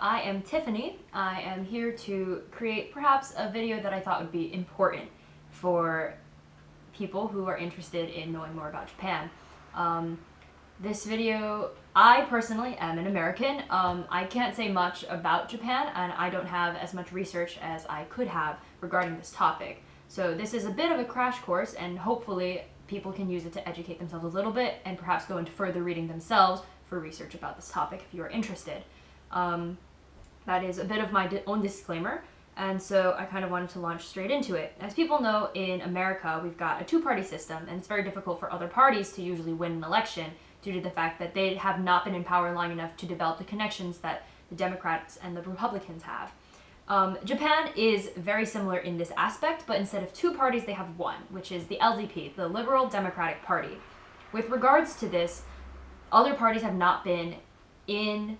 I am Tiffany. I am here to create perhaps a video that I thought would be important for people who are interested in knowing more about Japan. This video, I personally am an American. I can't say much about Japan, and I don't have as much research as I could have regarding this topic. So this is a bit of a crash course, and hopefully people can use it to educate themselves a little bit and perhaps go into further reading themselves for research about this topic if you are interested. That is a bit of my own disclaimer, and so I kind of wanted to launch straight into it. As people know, in America we've got a two-party system, and it's very difficult for other parties to usually win an election due to the fact that they have not been in power long enough to develop the connections that the Democrats and the Republicans have. Japan is very similar in this aspect, but instead of two parties they have one, which is the LDP, the Liberal Democratic Party. With regards to this, other parties have not been in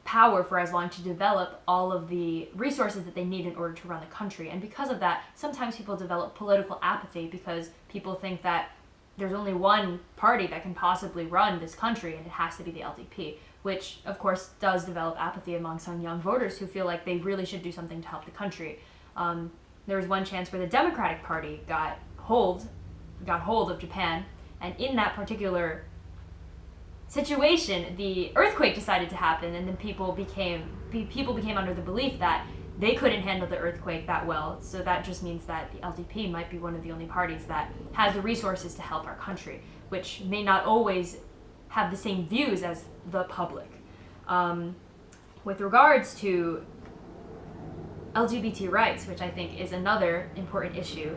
power for as long to develop all of the resources that they need in order to run the country. And because of that, sometimes people develop political apathy because people think that there's only one party that can possibly run this country, and it has to be the LDP, which of course does develop apathy among some young voters who feel like they really should do something to help the country. There was one chance where the Democratic Party got hold of Japan, and in that particular situation, the earthquake decided to happen, and then people became under the belief that they couldn't handle the earthquake that well. So that just means that the LDP might be one of the only parties that has the resources to help our country, which may not always have the same views as the public. With regards to LGBT rights, which I think is another important issue,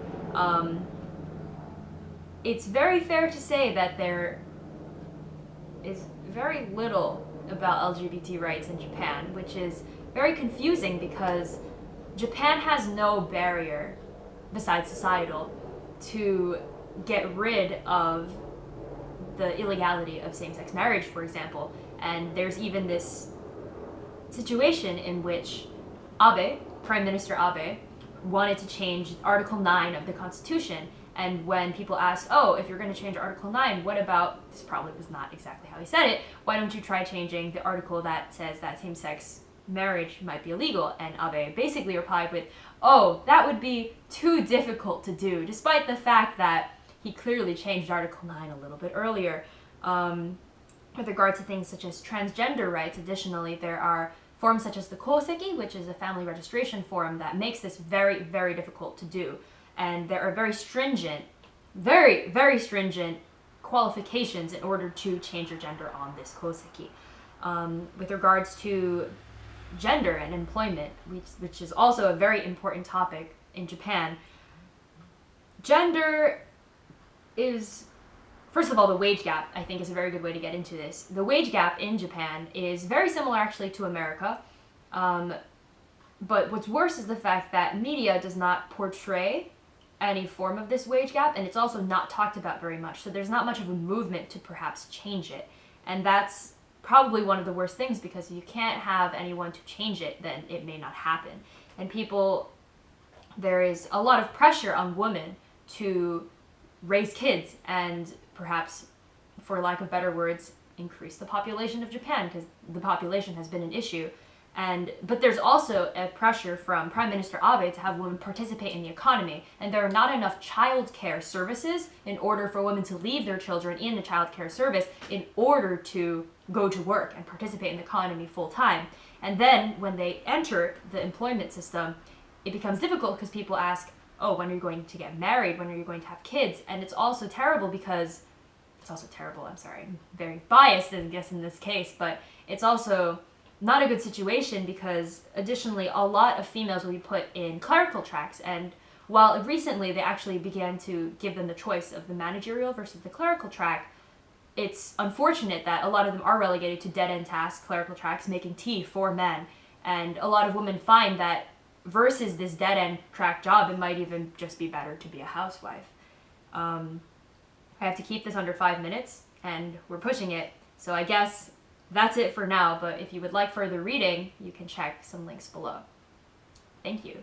it's very fair to say that there is very little about LGBT rights in Japan, which is very confusing because Japan has no barrier, besides societal, to get rid of the illegality of same-sex marriage, for example. And there's even this situation in which Abe, Prime Minister Abe, wanted to change Article 9 of the Constitution. And when people asked, oh, if you're going to change Article 9, what about, this probably was not exactly how he said it, why don't you try changing the article that says that same-sex marriage might be illegal? And Abe basically replied with, oh, that would be too difficult to do, despite the fact that he clearly changed Article 9 a little bit earlier. With regard to things such as transgender rights, additionally, there are forms such as the koseki, which is a family registration form that makes this very, very difficult to do. And there are very stringent, very, very stringent qualifications in order to change your gender on this koseki. With regards to gender and employment, which is also a very important topic in Japan, gender is, first of all, the wage gap, I think, is a very good way to get into this. The wage gap in Japan is very similar, actually, to America. But what's worse is the fact that media does not portray any form of this wage gap, and it's also not talked about very much. So there's not much of a movement to perhaps change it. And that's probably one of the worst things, because if you can't have anyone to change it, then it may not happen. And there is a lot of pressure on women to raise kids and perhaps, for lack of better words, increase the population of Japan, because the population has been an issue. But there's also a pressure from Prime Minister Abe to have women participate in the economy, and there are not enough child care services in order for women to leave their children in the child care service in order to go to work and participate in the economy full time. And then when they enter the employment system, it becomes difficult because people ask, oh, when are you going to get married? When are you going to have kids? And it's also terrible because, I'm sorry, I'm very biased, I guess, in this case, but it's also not a good situation because, additionally, a lot of females will be put in clerical tracks, and while recently they actually began to give them the choice of the managerial versus the clerical track, it's unfortunate that a lot of them are relegated to dead-end tasks, clerical tracks, making tea for men, and a lot of women find that versus this dead-end track job, it might even just be better to be a housewife. I have to keep this under 5 minutes, and we're pushing it, so I guess that's it for now, but if you would like further reading, you can check some links below. Thank you.